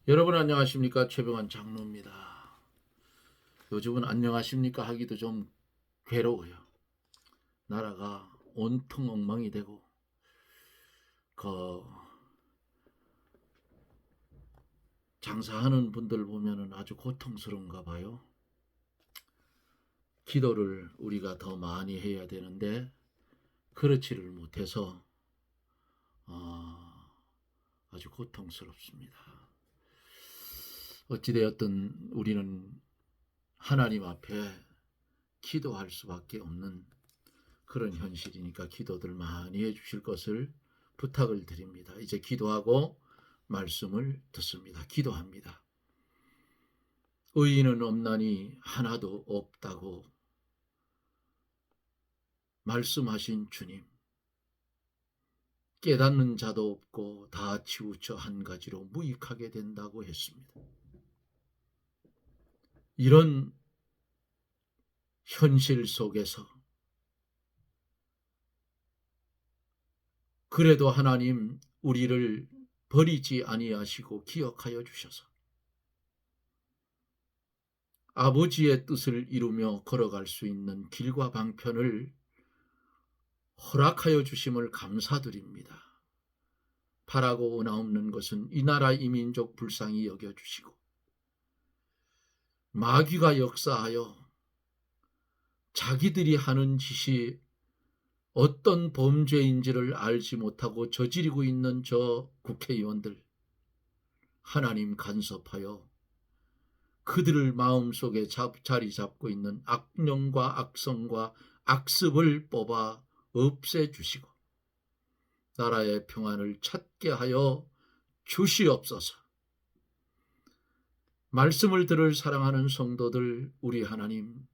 여러분 안녕하십니까? 최병환 장로입니다. 요즘은 안녕하십니까 하기도 좀 괴로워요. 나라가 온통 엉망이 되고 그 장사하는 분들 보면은 아주 고통스러운가 봐요. 기도를 우리가 더 많이 해야 되는데 그렇지를 못해서 아주 고통스럽습니다. 어찌되었든 우리는 하나님 앞에 기도할 수밖에 없는 그런 현실이니까 기도들 많이 해주실 것을 부탁을 드립니다. 이제 기도하고 말씀을 듣습니다. 기도합니다. 의인은 없나니 하나도 없다고 말씀하신 주님, 깨닫는 자도 없고 다 치우쳐 한 가지로 무익하게 된다고 했습니다. 이런 현실 속에서 그래도 하나님 우리를 버리지 아니하시고 기억하여 주셔서 아버지의 뜻을 이루며 걸어갈 수 있는 길과 방편을 허락하여 주심을 감사드립니다. 바라고 원하옵는 것은 이 나라 이 민족 불쌍히 여겨주시고 마귀가 역사하여 자기들이 하는 짓이 어떤 범죄인지를 알지 못하고 저지르고 있는 저 국회의원들 하나님 간섭하여 그들을 마음속에 자리 잡고 있는 악령과 악성과 악습을 뽑아 없애주시고 나라의 평안을 찾게 하여 주시옵소서. 말씀을 들을 사랑하는 성도들 우리 하나님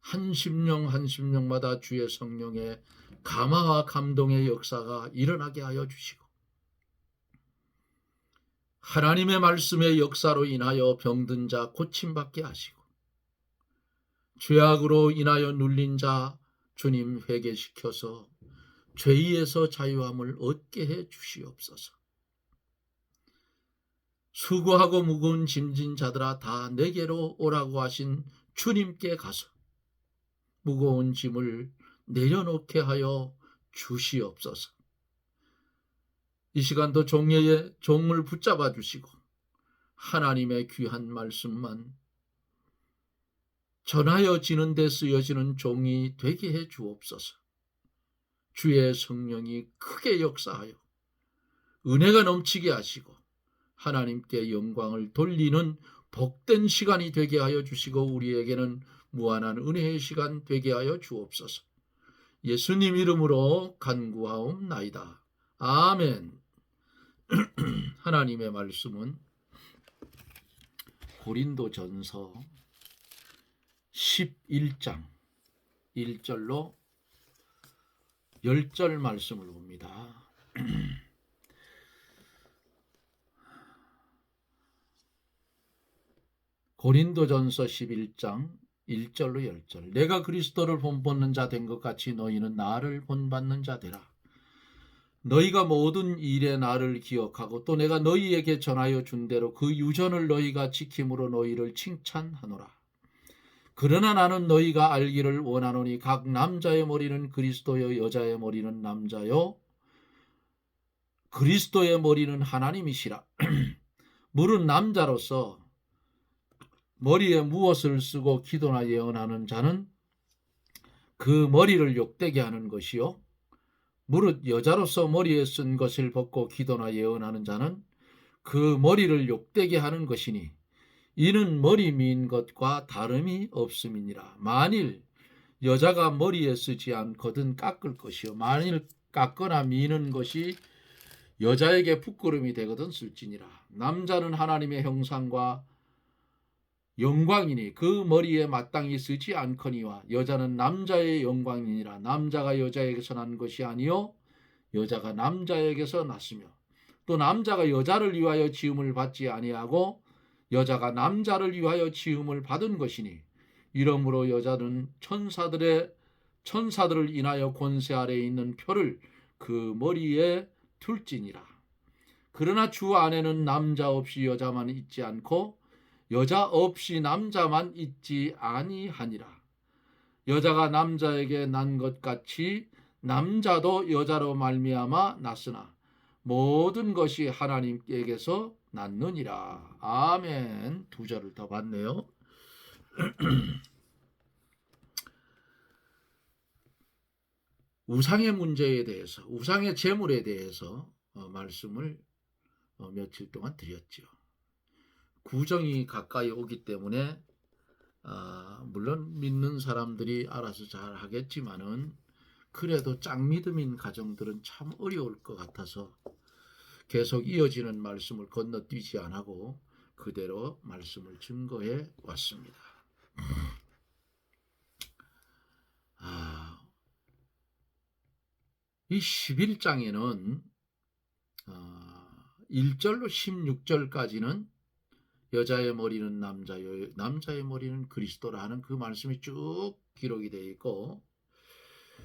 한 심령 한 심령마다 주의 성령의 감화와 감동의 역사가 일어나게 하여 주시고 하나님의 말씀의 역사로 인하여 병든 자 고침받게 하시고 죄악으로 인하여 눌린 자 주님 회개시켜서 죄에서 자유함을 얻게 해 주시옵소서. 수고하고 무거운 짐진 자들아 다 내게로 오라고 하신 주님께 가서 무거운 짐을 내려놓게 하여 주시옵소서. 이 시간도 종의 종을 붙잡아 주시고 하나님의 귀한 말씀만 전하여 지는 데 쓰여지는 종이 되게 해 주옵소서. 주의 성령이 크게 역사하여 은혜가 넘치게 하시고 하나님께 영광을 돌리는 복된 시간이 되게 하여 주시고 우리에게는 무한한 은혜의 시간 되게 하여 주옵소서. 예수님 이름으로 간구하옵나이다. 아멘. 하나님의 말씀은 고린도전서 11장 1절로 10절 말씀을 봅니다. 고린도전서 11장 1절로 10절 내가 그리스도를 본받는 자 된 것 같이 너희는 나를 본받는 자 되라. 너희가 모든 일에 나를 기억하고 또 내가 너희에게 전하여 준 대로 그 유전을 너희가 지킴으로 너희를 칭찬하노라. 그러나 나는 너희가 알기를 원하노니 각 남자의 머리는 그리스도요 여자의 머리는 남자요 그리스도의 머리는 하나님이시라. 물은 남자로서 머리에 무엇을 쓰고 기도나 예언하는 자는 그 머리를 욕되게 하는 것이요 무릇 여자로서 머리에 쓴 것을 벗고 기도나 예언하는 자는 그 머리를 욕되게 하는 것이니 이는 머리 민 것과 다름이 없음이니라. 만일 여자가 머리에 쓰지 않거든 깎을 것이요 만일 깎거나 미는 것이 여자에게 부끄러움이 되거든 쓸지니라. 남자는 하나님의 형상과 영광이니 그 머리에 마땅히 쓰지 않거니와 여자는 남자의 영광이니라. 남자가 여자에게서 난 것이 아니요 여자가 남자에게서 났으며 또 남자가 여자를 위하여 지음을 받지 아니하고 여자가 남자를 위하여 지음을 받은 것이니 이러므로 여자는 천사들을 인하여 권세 아래에 있는 표를 그 머리에 둘지니라. 그러나 주 안에는 남자 없이 여자만 있지 않고 여자 없이 남자만 있지 아니하니라. 여자가 남자에게 난 것 같이 남자도 여자로 말미암아 났으나 모든 것이 하나님께게서 났느니라. 아멘. 두 절을 더 봤네요. 우상의 문제에 대해서, 우상의 재물에 대해서 말씀을 며칠 동안 드렸죠. 구정이 가까이 오기 때문에 물론 믿는 사람들이 알아서 잘 하겠지만은 그래도 짱믿음인 가정들은 참 어려울 것 같아서 계속 이어지는 말씀을 건너뛰지 않고 그대로 말씀을 증거해 왔습니다. 이 11장에는 1절로 16절까지는 여자의 머리는 남자요, 남자의 머리는 그리스도라 하는 그 말씀이 쭉 기록이 되어 있고,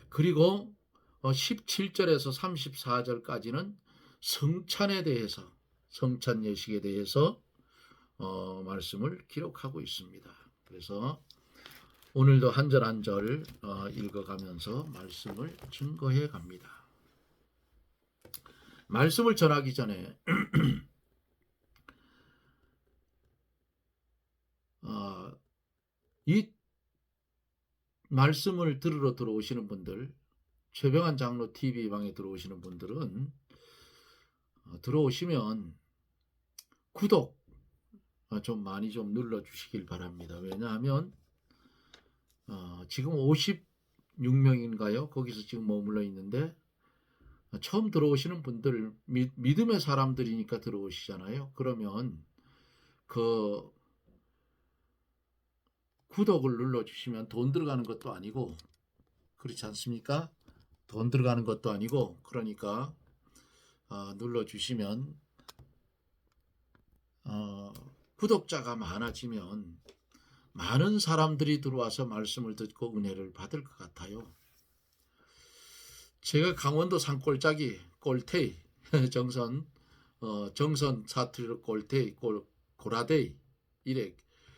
그리고 17절에서 34절까지는 성찬에 대해서, 성찬 예식에 대해서 말씀을 기록하고 있습니다. 그래서 오늘도 한 절 한 절 읽어가면서 말씀을 증거해 갑니다. 말씀을 전하기 전에 이 말씀을 들으러 들어오시는 분들, 최병환 장로 TV방에 들어오시는 분들은 들어오시면 구독 좀 많이 좀 눌러주시길 바랍니다. 왜냐하면 지금 56명인가요? 거기서 지금 머물러 있는데 처음 들어오시는 분들, 믿음의 사람들이니까 들어오시잖아요. 그러면 그 구독을 눌러주시면 돈 들어가는 것도 아니고, 그렇지 않습니까? 돈 들어가는 것도 아니고, 그러니까 눌러주시면 구독자가 많아지면 많은 사람들이 들어와서 말씀을 듣고 은혜를 받을 것 같아요. 제가 강원도 산골짜기 꼴테이 정선 사투리로 꼴테이 고라데이 이래,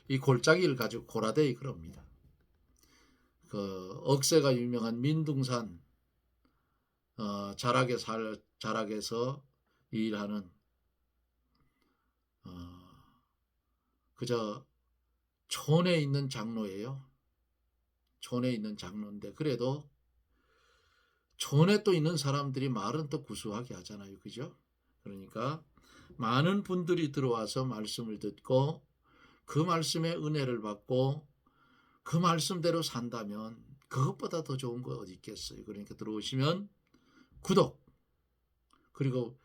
이 골짜기를 가지고 고라데이 그럽니다. 그 억새가 유명한 민둥산 자락에서 일하는 그저 촌에 있는 장로예요. 촌에 있는 장로인데 그래도 촌에 또 있는 사람들이 말은 또 구수하게 하잖아요. 그죠? 그러니까 많은 분들이 들어와서 말씀을 듣고 그 말씀에 은혜를 받고 그 말씀대로 산다면 그것보다 더 좋은 거 어디 있겠어요. 그러니까 들어오시면 구독, 그리고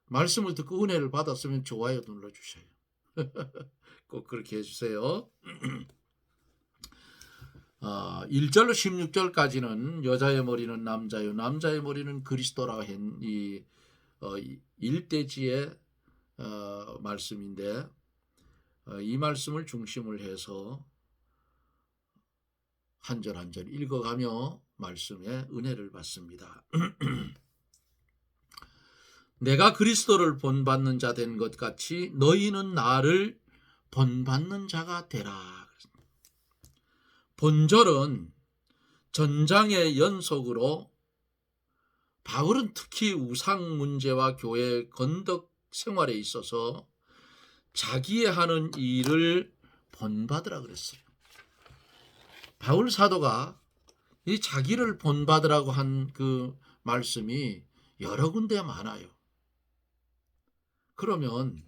말씀을 듣고 은혜를 받았으면 좋아요 눌러주셔요. 꼭 그렇게 해주세요. 1절로 16절까지는 여자의 머리는 남자요, 남자의 머리는 그리스도라고 한 이 일대지의 말씀인데, 이 말씀을 중심을 해서 한 절 한 절 읽어가며 말씀의 은혜를 받습니다. 내가 그리스도를 본받는 자 된 것 같이 너희는 나를 본받는 자가 되라. 본절은 전장의 연속으로 바울은 특히 우상 문제와 교회 건덕 생활에 있어서 자기의 하는 일을 본받으라 그랬어요. 바울 사도가 이 자기를 본받으라고 한 그 말씀이 여러 군데 많아요. 그러면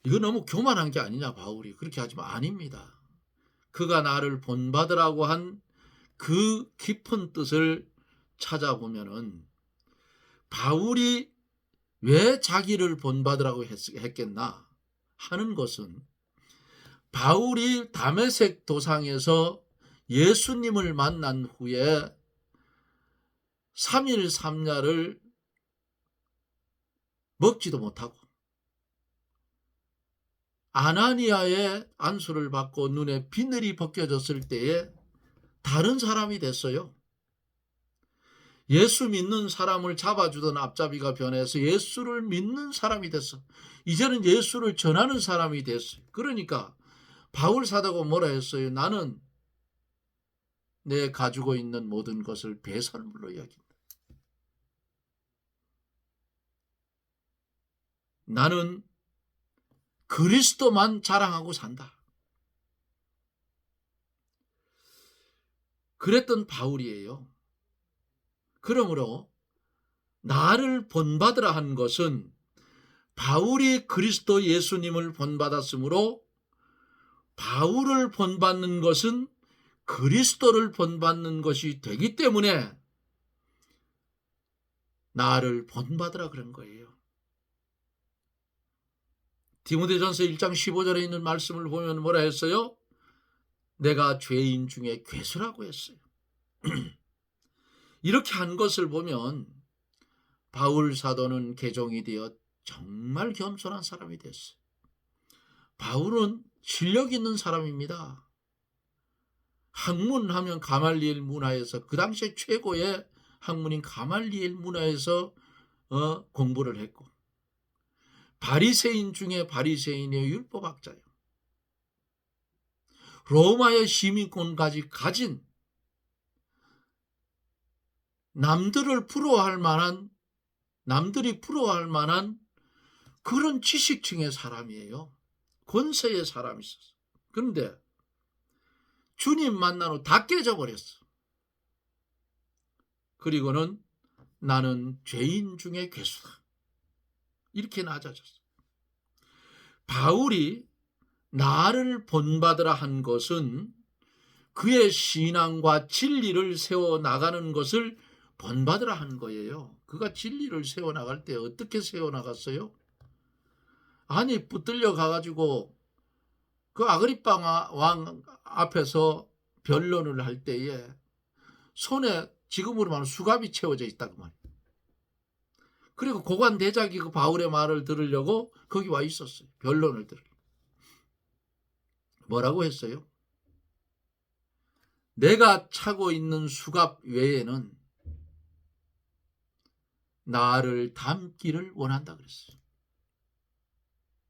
이거 너무 교만한 게 아니냐 바울이, 그렇게 하지만 아닙니다. 그가 나를 본받으라고 한 그 깊은 뜻을 찾아보면은 바울이 왜 자기를 본받으라고 했겠나 하는 것은, 바울이 다메섹 도상에서 예수님을 만난 후에 3일 3야를 먹지도 못하고 아나니아의 안수를 받고 눈에 비늘이 벗겨졌을 때에 다른 사람이 됐어요. 예수 믿는 사람을 잡아주던 앞잡이가 변해서 예수를 믿는 사람이 됐어. 이제는 예수를 전하는 사람이 됐어요. 그러니까 바울 사도가 뭐라 했어요? 나는 내 가지고 있는 모든 것을 배설물로 여긴다. 나는 그리스도만 자랑하고 산다. 그랬던 바울이에요. 그러므로 나를 본받으라 한 것은 바울이 그리스도 예수님을 본받았으므로 바울을 본받는 것은 그리스도를 본받는 것이 되기 때문에 나를 본받으라 그런 거예요. 디모데전서 1장 15절에 있는 말씀을 보면 뭐라 했어요? 내가 죄인 중에 괴수라고 했어요. 이렇게 한 것을 보면 바울 사도는 개종이 되어 정말 겸손한 사람이 됐어요. 바울은 실력 있는 사람입니다. 학문하면 가말리엘 문화에서 그 당시에 최고의 학문인 가말리엘 문화에서 공부를 했고 바리새인 중에 바리새인의 율법학자예요. 로마의 시민권까지 가진 남들이 부러워할 만한 그런 지식층의 사람이에요. 권세의 사람이 있었어. 그런데 주님 만난 후 다 깨져버렸어. 그리고는 나는 죄인 중에 괴수다. 이렇게 낮아졌어. 바울이 나를 본받으라 한 것은 그의 신앙과 진리를 세워나가는 것을 본받으라 한 거예요. 그가 진리를 세워나갈 때 어떻게 세워나갔어요? 아니 붙들려 가가지고 그 아그리빠 왕 앞에서 변론을 할 때에 손에 지금으로 말하면 수갑이 채워져 있다고 말이에요. 그리고 고관 대작이 그 바울의 말을 들으려고 거기 와 있었어요. 변론을 들으려고. 뭐라고 했어요? 내가 차고 있는 수갑 외에는 나를 담기를 원한다 그랬어요.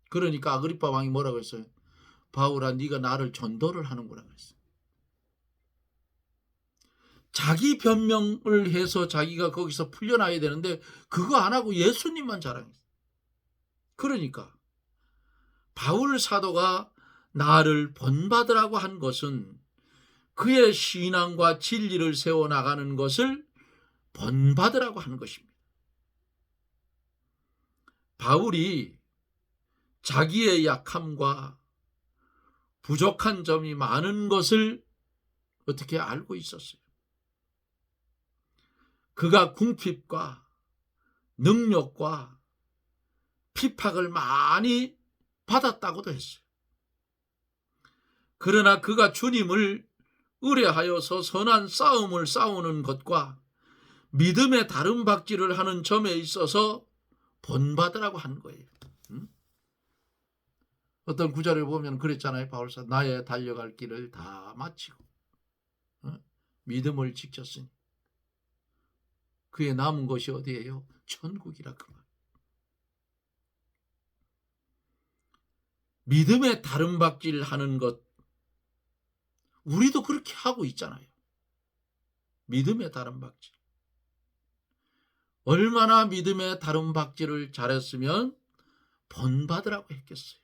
그러니까 아그리빠 왕이 뭐라고 했어요? 바울아, 네가 나를 전도를 하는구나 그랬어요. 자기 변명을 해서 자기가 거기서 풀려나야 되는데 그거 안 하고 예수님만 자랑했어요. 그러니까 바울 사도가 나를 본받으라고 한 것은 그의 신앙과 진리를 세워나가는 것을 본받으라고 하는 것입니다. 바울이 자기의 약함과 부족한 점이 많은 것을 어떻게 알고 있었어요. 그가 궁핍과 능력과 핍박을 많이 받았다고도 했어요. 그러나 그가 주님을 의뢰하여서 선한 싸움을 싸우는 것과 믿음의 다름박질을 하는 점에 있어서 본받으라고 한 거예요. 어떤 구절을 보면 그랬잖아요. 바울사 나의 달려갈 길을 다 마치고 믿음을 지켰으니 그에 남은 것이 어디예요? 천국이라 그 말. 믿음의 다름박질 하는 것 우리도 그렇게 하고 있잖아요. 믿음의 다름박질. 얼마나 믿음의 다름박질을 잘했으면 본받으라고 했겠어요.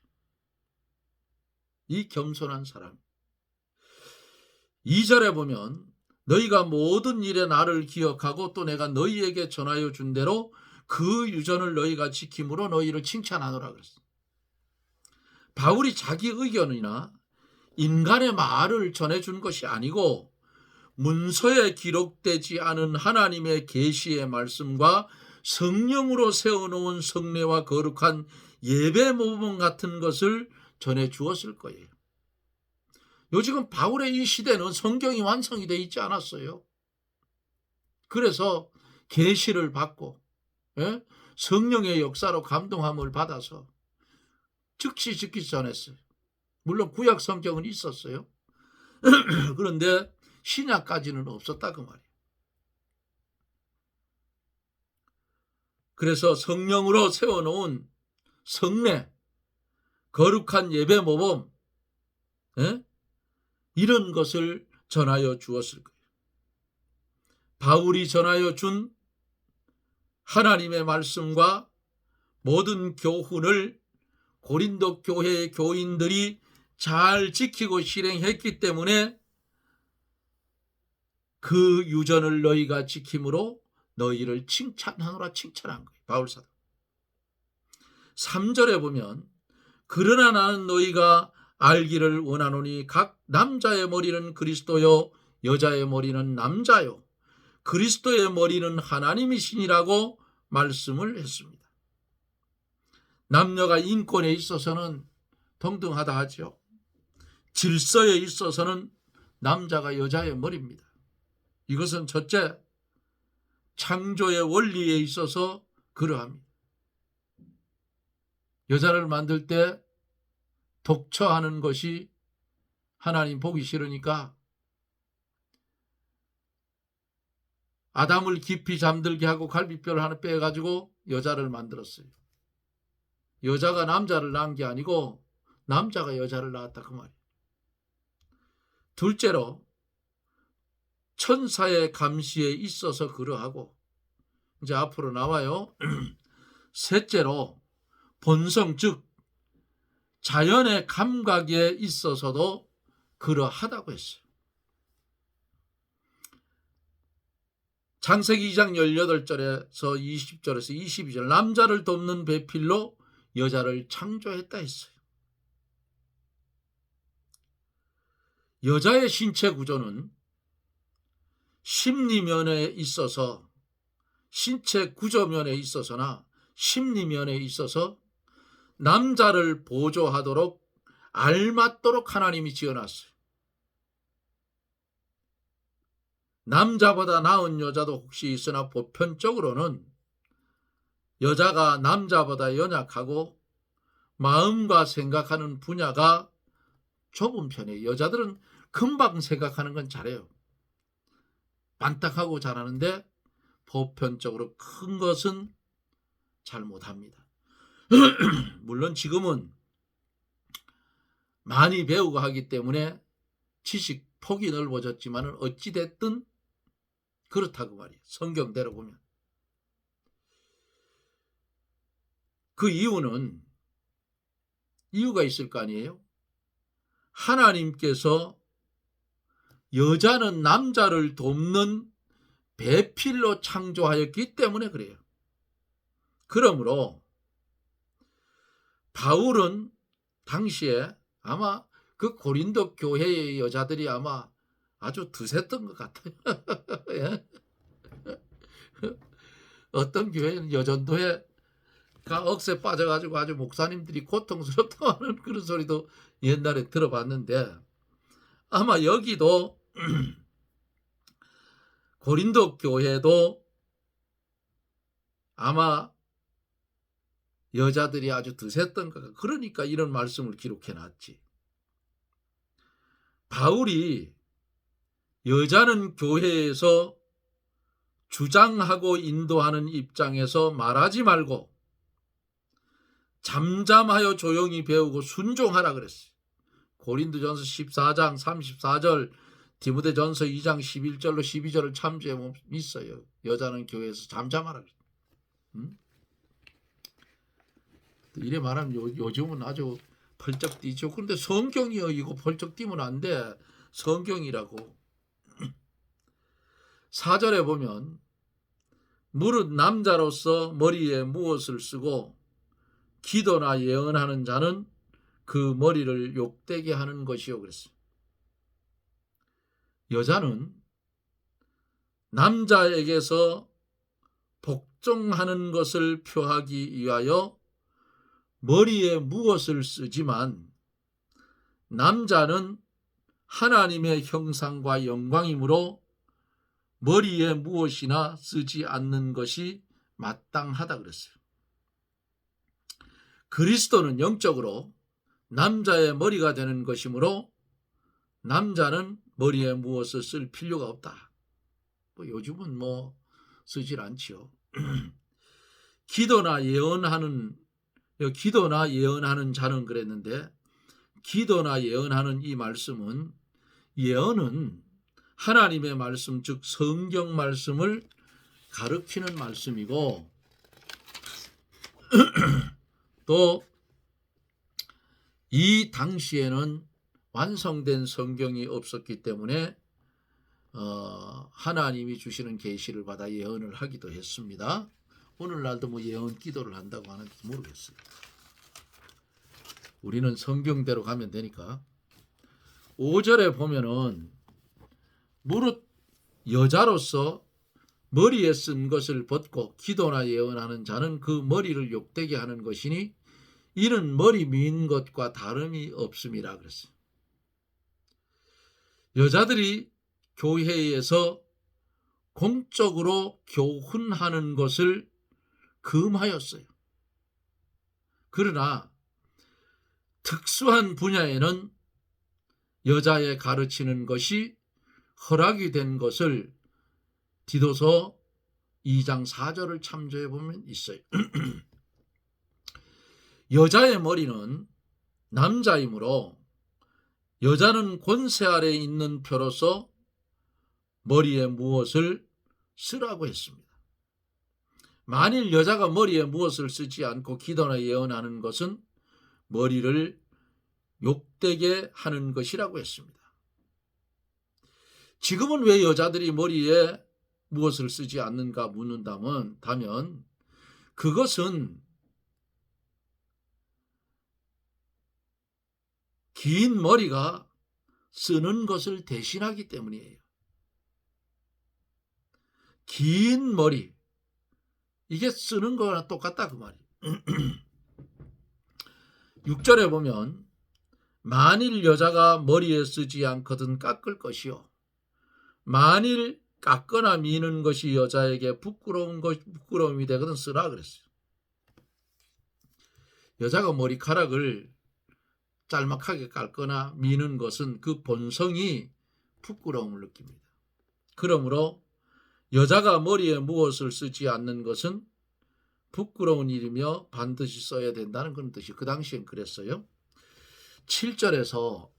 이 겸손한 사람. 2절에 보면 너희가 모든 일에 나를 기억하고 또 내가 너희에게 전하여 준 대로 그 유전을 너희가 지킴으로 너희를 칭찬하노라 그랬어요. 바울이 자기 의견이나 인간의 말을 전해준 것이 아니고 문서에 기록되지 않은 하나님의 계시의 말씀과 성령으로 세워놓은 성례와 거룩한 예배 모범 같은 것을 전해주었을 거예요. 요즘 바울의 이 시대는 성경이 완성이 되어 있지 않았어요. 그래서 계시를 받고 성령의 역사로 감동함을 받아서 즉시 전했어요. 물론 구약 성경은 있었어요. 그런데 신약까지는 없었다 그 말이에요. 그래서 성령으로 세워놓은 성례, 거룩한 예배 모범, 이런 것을 전하여 주었을 거예요. 바울이 전하여 준 하나님의 말씀과 모든 교훈을 고린도 교회의 교인들이 잘 지키고 실행했기 때문에 그 유전을 너희가 지킴으로 너희를 칭찬하노라 칭찬한 거예요. 바울사도. 3절에 보면 그러나 나는 너희가 알기를 원하노니 각 남자의 머리는 그리스도요 여자의 머리는 남자요 그리스도의 머리는 하나님이시니라고 말씀을 했습니다. 남녀가 인권에 있어서는 동등하다 하죠. 질서에 있어서는 남자가 여자의 머리입니다. 이것은 첫째, 창조의 원리에 있어서 그러합니다. 여자를 만들 때 독처하는 것이 하나님 보기 싫으니까 아담을 깊이 잠들게 하고 갈비뼈를 하나 빼가지고 여자를 만들었어요. 여자가 남자를 낳은 게 아니고 남자가 여자를 낳았다 그 말이에요. 둘째로 천사의 감시에 있어서 그러하고 이제 앞으로 나와요. 셋째로 본성 즉 자연의 감각에 있어서도 그러하다고 했어요. 창세기 2장 18절에서 20절에서 22절 남자를 돕는 배필로 여자를 창조했다 했어요. 여자의 신체 구조는 심리면에 있어서 신체 구조면에 있어서나 심리면에 있어서 남자를 보조하도록 알맞도록 하나님이 지어놨어요. 남자보다 나은 여자도 혹시 있으나 보편적으로는 여자가 남자보다 연약하고 마음과 생각하는 분야가 좁은 편이에요. 여자들은 금방 생각하는 건 잘해요. 반딱하고 잘하는데 보편적으로 큰 것은 잘 못합니다. 물론 지금은 많이 배우고 하기 때문에 지식 폭이 넓어졌지만 어찌됐든 그렇다고 말이에요. 성경대로 보면. 그 이유가 있을 거 아니에요. 하나님께서 여자는 남자를 돕는 배필로 창조하였기 때문에 그래요. 그러므로 바울은 당시에 아마 그 고린도 교회의 여자들이 아마 아주 드셌던 것 같아요. 예? 어떤 교회는 여전도회가 억새 빠져가지고 아주 목사님들이 고통스럽다고 하는 그런 소리도 옛날에 들어봤는데 아마 여기도 고린도 교회도 아마 여자들이 아주 드셌던 것 같아요. 그러니까 이런 말씀을 기록해놨지. 바울이 여자는 교회에서 주장하고 인도하는 입장에서 말하지 말고 잠잠하여 조용히 배우고 순종하라 그랬어요. 고린도전서 14장 34절 디모데 전서 2장 11절로 12절을 참조해 보면 있어요. 여자는 교회에서 잠잠하라 그랬어요. 이래 말하면 요즘은 아주 펄쩍 뛰죠. 그런데 성경이요. 이거 펄쩍 뛰면 안 돼. 성경이라고. 4절에 보면 무릇 남자로서 머리에 무엇을 쓰고 기도나 예언하는 자는 그 머리를 욕되게 하는 것이요 그랬어요. 여자는 남자에게서 복종하는 것을 표하기 위하여 머리에 무엇을 쓰지만 남자는 하나님의 형상과 영광이므로 머리에 무엇이나 쓰지 않는 것이 마땅하다 그랬어요. 그리스도는 영적으로 남자의 머리가 되는 것이므로 남자는 머리에 무엇을 쓸 필요가 없다. 요즘은 쓰질 않지요. 기도나 예언하는 자는 그랬는데, 기도나 예언하는 이 말씀은, 예언은 하나님의 말씀, 즉 성경 말씀을 가르치는 말씀이고, 또 이 당시에는 완성된 성경이 없었기 때문에 하나님이 주시는 계시를 받아 예언을 하기도 했습니다. 오늘날도 뭐 예언 기도를 한다고 하는지 모르겠어요. 우리는 성경대로 가면 되니까. 5절에 보면은 무릇 여자로서 머리에 쓴 것을 벗고 기도나 예언하는 자는 그 머리를 욕되게 하는 것이니 이는 머리 민 것과 다름이 없음이라 그랬어요. 여자들이 교회에서 공적으로 교훈하는 것을 금하였어요. 그러나 특수한 분야에는 여자의 가르치는 것이 허락이 된 것을 디도서 2장 4절을 참조해 보면 있어요. 여자의 머리는 남자이므로 여자는 권세 아래 있는 표로서 머리에 무엇을 쓰라고 했습니다. 만일 여자가 머리에 무엇을 쓰지 않고 기도나 예언하는 것은 머리를 욕되게 하는 것이라고 했습니다. 지금은 왜 여자들이 머리에 무엇을 쓰지 않는가 묻는다면, 그것은 긴 머리가 쓰는 것을 대신하기 때문이에요. 긴 머리, 이게 쓰는 거랑 똑같다 그 말이에요. 6절에 보면 만일 여자가 머리에 쓰지 않거든 깎을 것이요 만일 깎거나 미는 것이 여자에게 부끄러움이 되거든 쓰라 그랬어요. 여자가 머리카락을 짤막하게 깎거나 미는 것은 그 본성이 부끄러움을 느낍니다. 그러므로 여자가 머리에 무엇을 쓰지 않는 것은 부끄러운 일이며 반드시 써야 된다는 그런 뜻이 그 당시엔 그랬어요. 7절에서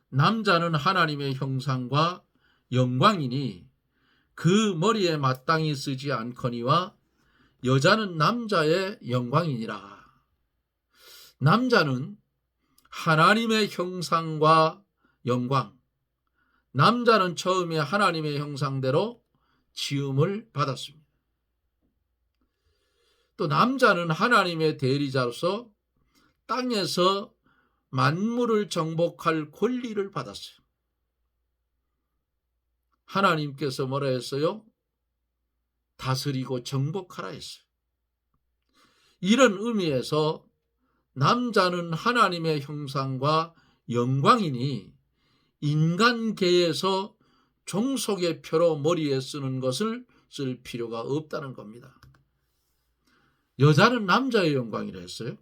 남자는 하나님의 형상과 영광이니 그 머리에 마땅히 쓰지 않거니와 여자는 남자의 영광이니라. 남자는 하나님의 형상과 영광, 남자는 처음에 하나님의 형상대로 지음을 받았습니다. 또 남자는 하나님의 대리자로서 땅에서 만물을 정복할 권리를 받았어요. 하나님께서 뭐라 했어요? 다스리고 정복하라 했어요. 이런 의미에서 남자는 하나님의 형상과 영광이니 인간계에서 종속의 표로 머리에 쓰는 것을 쓸 필요가 없다는 겁니다. 여자는 남자의 영광이라 했어요.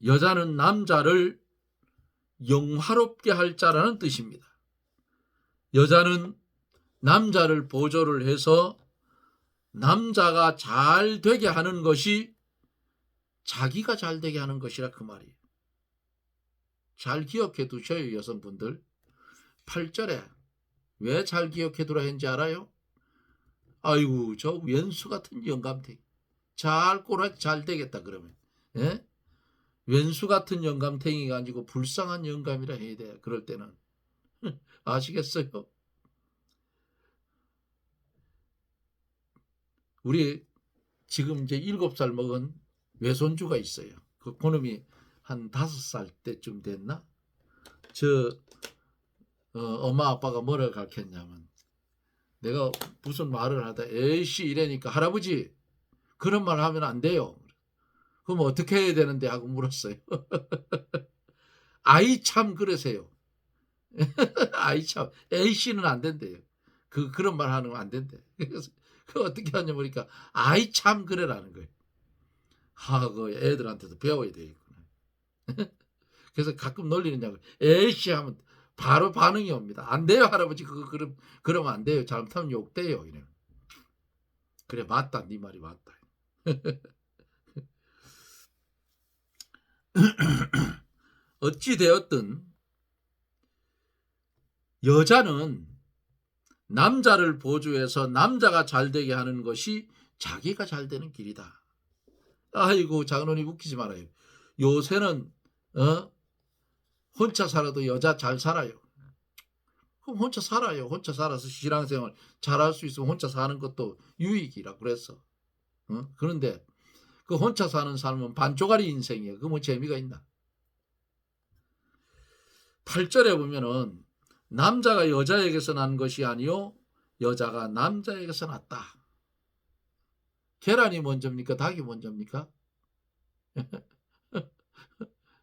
여자는 남자를 영화롭게 할 자라는 뜻입니다. 여자는 남자를 보조를 해서 남자가 잘 되게 하는 것이 자기가 잘 되게 하는 것이라 그 말이에요. 잘 기억해 두셔요, 여성분들. 8절에 왜 잘 기억해 두라 했는지 알아요? 아이고, 저 왼수 같은 영감탱이. 잘 꼬라 잘 되겠다 그러면. 예? 왼수 같은 영감탱이가 아니고 불쌍한 영감이라 해야 돼요. 그럴 때는. 아시겠어요? 우리 지금 이제 7살 먹은 외손주가 있어요. 그 고놈이 한 5살 때쯤 됐나? 엄마 아빠가 뭐라고 가르쳤냐면, 내가 무슨 말을 하다 에이씨 이래니까 할아버지 그런 말 하면 안 돼요. 그럼 어떻게 해야 되는데 하고 물었어요. 아이 참 그러세요. 아이 참 에이씨는 안 된대요. 그런 말 하는 거 안 된대. 그래서 그 어떻게 하냐 보니까 아이 참 그래라는 거예요. 그 애들한테도 배워야 되겠구나. 그래서 가끔 놀리느냐고 에이씨 하면 바로 반응이 옵니다. 안 돼요 할아버지 그러면 안 돼요. 잘못하면 욕돼요. 이래요. 그래, 맞다. 네 말이 맞다. 어찌 되었든 여자는 남자를 보조해서 남자가 잘 되게 하는 것이 자기가 잘 되는 길이다. 아이고, 장로님 웃기지 말아요. 요새는 혼자 살아도 여자 잘 살아요. 그럼 혼자 살아요. 혼자 살아서 신앙생활 잘할 수 있으면 혼자 사는 것도 유익이라 그랬어. 그런데 그 혼자 사는 삶은 반쪽짜리 인생이에요. 그 뭐 재미가 있나? 8절에 보면은 남자가 여자에게서 난 것이 아니요 여자가 남자에게서 났다. 계란이 먼저입니까? 닭이 먼저입니까?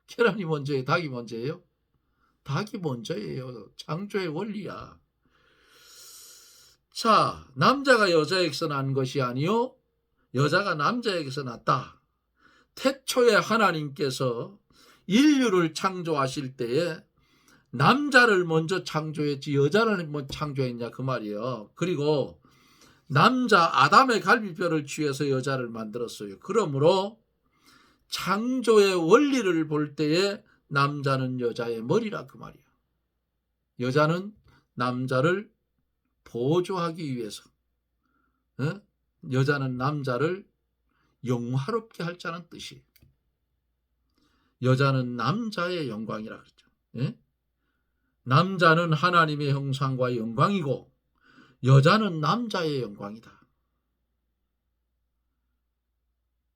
계란이 먼저예요? 닭이 먼저예요? 닭이 먼저예요. 창조의 원리야. 자, 남자가 여자에게서 난 것이 아니요 여자가 남자에게서 났다. 태초에 하나님께서 인류를 창조하실 때에 남자를 먼저 창조했지 여자를 먼저 창조했냐 그 말이에요. 그리고 남자 아담의 갈비뼈를 취해서 여자를 만들었어요. 그러므로 창조의 원리를 볼 때에 남자는 여자의 머리라 그 말이에요. 여자는 남자를 보조하기 위해서, 여자는 남자를 영화롭게 할 자는 뜻이에요. 여자는 남자의 영광이라 그랬죠. 남자는 하나님의 형상과 영광이고 여자는 남자의 영광이다.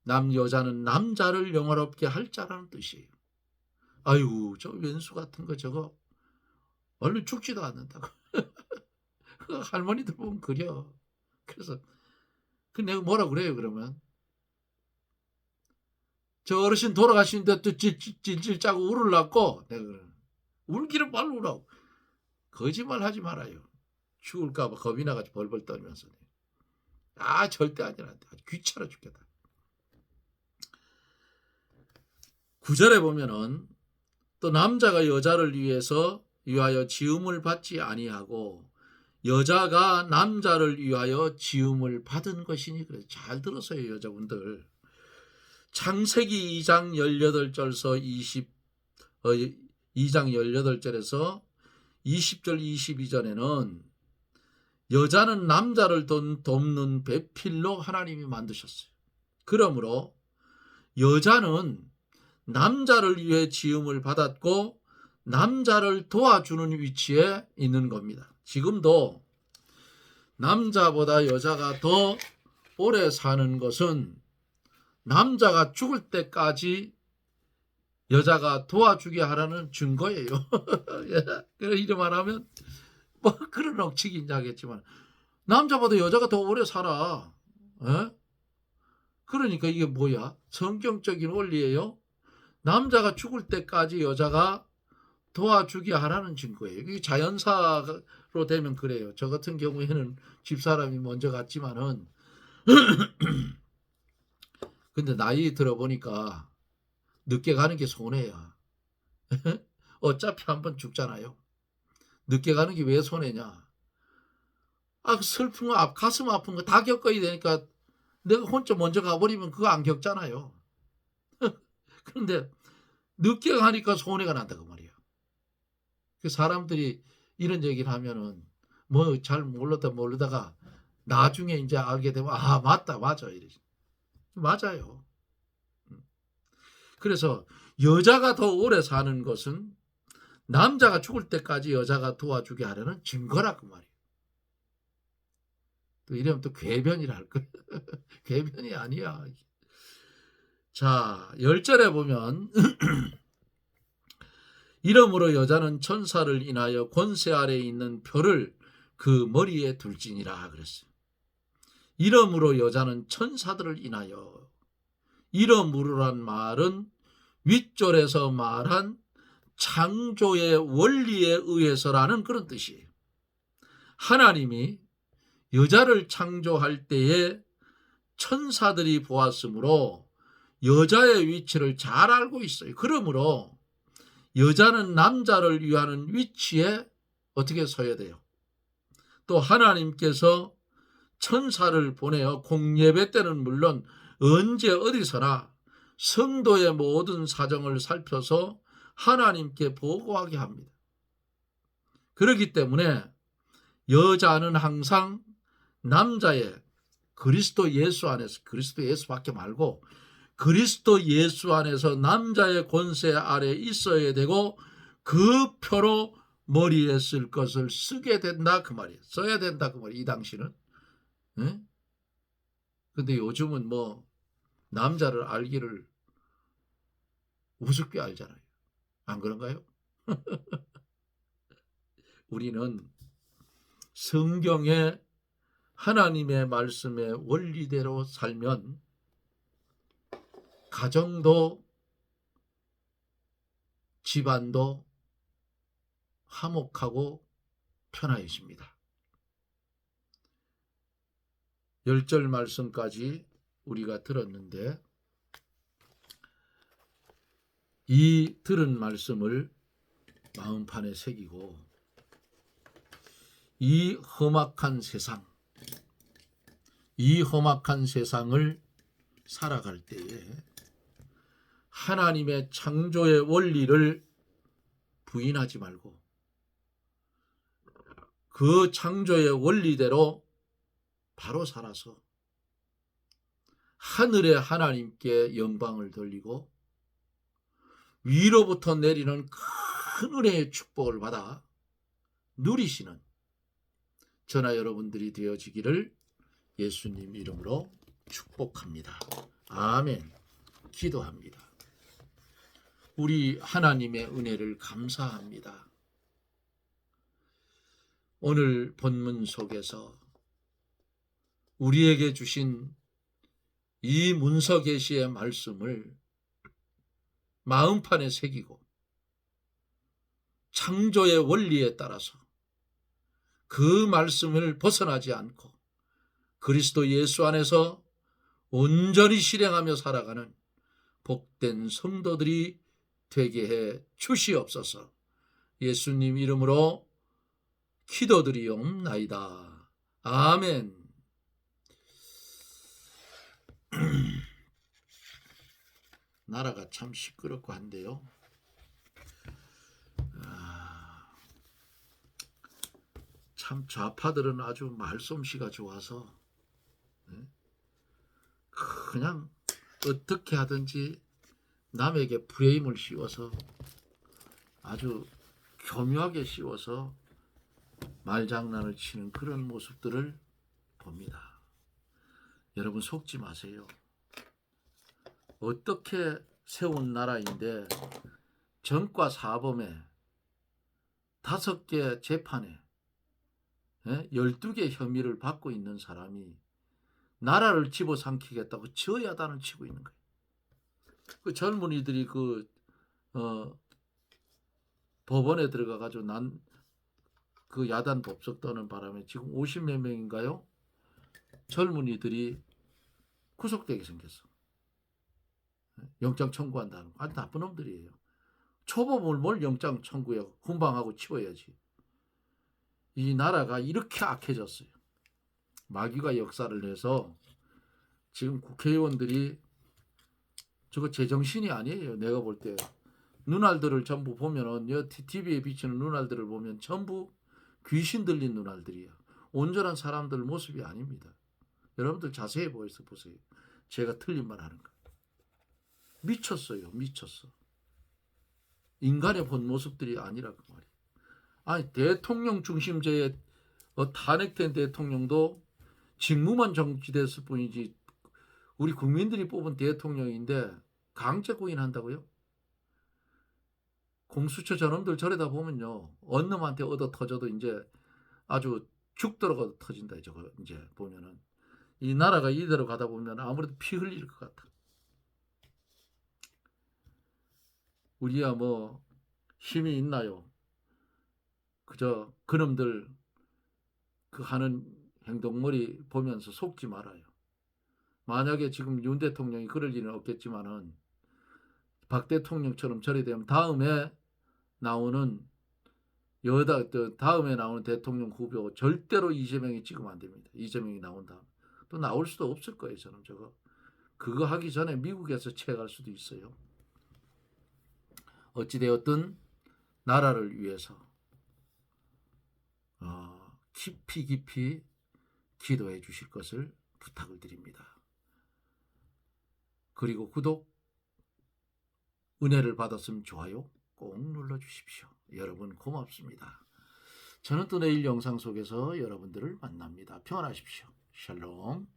여자는 남자를 영화롭게 할 자라는 뜻이에요. 아유, 저 왼수 같은 거 저거 얼른 죽지도 않는다고. 할머니들 보면 그려. 그래서 내가 뭐라 그래요 그러면? 저 어르신 돌아가시는데 또 질질 짜고 울으려고 내가 그래. 울기는 빨리 울라고. 거짓말 하지 말아요. 죽을까 봐 겁이 나가지고 벌벌 떨면서. 절대 아니라 귀찮아 죽겠다. 9절에 보면은 또 남자가 여자를 위하여 지음을 받지 아니하고 여자가 남자를 위하여 지음을 받은 것이니. 그래, 잘 들으세요 여자분들. 창세기 2장 18절에서 2장 18절에서 20절 22절에는 여자는 남자를 돕는 배필로 하나님이 만드셨어요. 그러므로 여자는 남자를 위해 지음을 받았고 남자를 도와주는 위치에 있는 겁니다. 지금도 남자보다 여자가 더 오래 사는 것은 남자가 죽을 때까지 여자가 도와주게 하라는 증거예요. 이래 말하면 뭐 그런 억측인지 하겠지만 남자보다 여자가 더 오래 살아. 그러니까 이게 뭐야? 성경적인 원리예요. 남자가 죽을 때까지 여자가 도와주게 하라는 증거예요. 이게 자연사로 되면 그래요. 저 같은 경우에는 집사람이 먼저 갔지만은 근데 나이 들어보니까 늦게 가는 게 손해야. 어차피 한번 죽잖아요. 늦게 가는 게 왜 손해냐? 슬픈 거, 가슴 아픈 거 다 겪어야 되니까 내가 혼자 먼저 가버리면 그거 안 겪잖아요. 그런데 늦게 가니까 손해가 난다 그 말이야. 그 사람들이 이런 얘기를 하면은 뭐 잘 모르다가 나중에 이제 알게 되면 맞다 맞아 이러지. 맞아요. 그래서 여자가 더 오래 사는 것은 남자가 죽을 때까지 여자가 도와주게 하려는 증거라 그 말이에요. 또 이러면 또 궤변이라 할 거예요. 궤변이 아니야. 자, 10절에 보면 이러므로 여자는 천사를 인하여 권세 아래에 있는 표를 그 머리에 둘지니라 그랬어요. 이러므로 여자는 천사들을 인하여. 이러므로란 말은 윗절에서 말한 창조의 원리에 의해서라는 그런 뜻이에요. 하나님이 여자를 창조할 때에 천사들이 보았으므로 여자의 위치를 잘 알고 있어요. 그러므로 여자는 남자를 위하는 위치에 어떻게 서야 돼요? 또 하나님께서 천사를 보내어 공예배 때는 물론 언제 어디서나 성도의 모든 사정을 살펴서 하나님께 보고하게 합니다. 그렇기 때문에 여자는 항상 남자의 그리스도 예수 안에서, 그리스도 예수밖에 말고 그리스도 예수 안에서 남자의 권세 아래 있어야 되고 그 표로 머리에 쓸 것을 쓰게 된다 그 말이에요. 써야 된다 그 말이에요. 이 당시는. 네? 근데 요즘은 뭐 남자를 알기를 우습게 알잖아요. 안 그런가요? 우리는 성경의 하나님의 말씀의 원리대로 살면 가정도 집안도 화목하고 편안해집니다. 10절 말씀까지 우리가 들었는데 이 들은 말씀을 마음판에 새기고 이 험악한 세상을 살아갈 때에 하나님의 창조의 원리를 부인하지 말고 그 창조의 원리대로 바로 살아서 하늘의 하나님께 영광을 돌리고 위로부터 내리는 큰 은혜의 축복을 받아 누리시는 저나 여러분들이 되어지기를 예수님 이름으로 축복합니다. 아멘. 기도합니다. 우리 하나님의 은혜를 감사합니다. 오늘 본문 속에서 우리에게 주신 이 문서 계시의 말씀을 마음판에 새기고 창조의 원리에 따라서 그 말씀을 벗어나지 않고 그리스도 예수 안에서 온전히 실행하며 살아가는 복된 성도들이 되게 해 주시옵소서. 예수님 이름으로 기도드리옵나이다. 아멘. 나라가 참 시끄럽고 한데요. 참 좌파들은 아주 말솜씨가 좋아서 그냥 어떻게 하든지 남에게 프레임을 씌워서 아주 교묘하게 씌워서 말장난을 치는 그런 모습들을 봅니다. 여러분 속지 마세요. 어떻게 세운 나라인데 정과 사범에 5개 재판에 12개 혐의를 받고 있는 사람이 나라를 집어삼키겠다고 저야단을 치고 있는 거예요. 그 젊은이들이 법원에 들어가가지고 그 야단 법석 떠는 바람에 지금 50몇 명인가요? 젊은이들이 구속되게 생겼어. 영장 청구한다는 거. 아주 나쁜 놈들이에요. 초범을 뭘 영장 청구해요. 훈방하고 치워야지. 이 나라가 이렇게 악해졌어요. 마귀가 역사를 내서 지금 국회의원들이 저거 제정신이 아니에요. 내가 볼 때 눈알들을 전부 보면은 TV에 비치는 눈알들을 보면 전부 귀신 들린 눈알들이야. 온전한 사람들 모습이 아닙니다. 여러분들 자세히 보세요. 제가 틀린 말 하는 거. 미쳤어요. 미쳤어. 인간의 본 모습들이 아니라고 말이에요. 아니 대통령 중심제에 탄핵된 대통령도 직무만 정지됐을 뿐이지 우리 국민들이 뽑은 대통령인데 강제 구인한다고요? 공수처 저놈들 저러다 보면요. 어느 놈한테 얻어 터져도 이제 아주 죽도록 얻어 터진다. 저거 이제 보면은 이 나라가 이대로 가다 보면 아무래도 피 흘릴 것 같아. 우리야 뭐 힘이 있나요? 그저 그놈들 그 하는 행동머리 보면서 속지 말아요. 만약에 지금 윤 대통령이 그럴 일은 없겠지만은 박 대통령처럼 저래 되면 다음에 나오는 여다 또 다음에 나오는 대통령 후보 절대로 이재명이 찍으면 안 됩니다. 이재명이 나온다. 또 나올 수도 없을 거예요. 저는 저거. 그거 하기 전에 미국에서 채갈 수도 있어요. 어찌되었든 나라를 위해서 깊이 기도해 주실 것을 부탁을 드립니다. 그리고 구독, 은혜를 받았으면 좋아요 꼭 눌러주십시오. 여러분 고맙습니다. 저는 또 내일 영상 속에서 여러분들을 만납니다. 평안하십시오. 샬롬.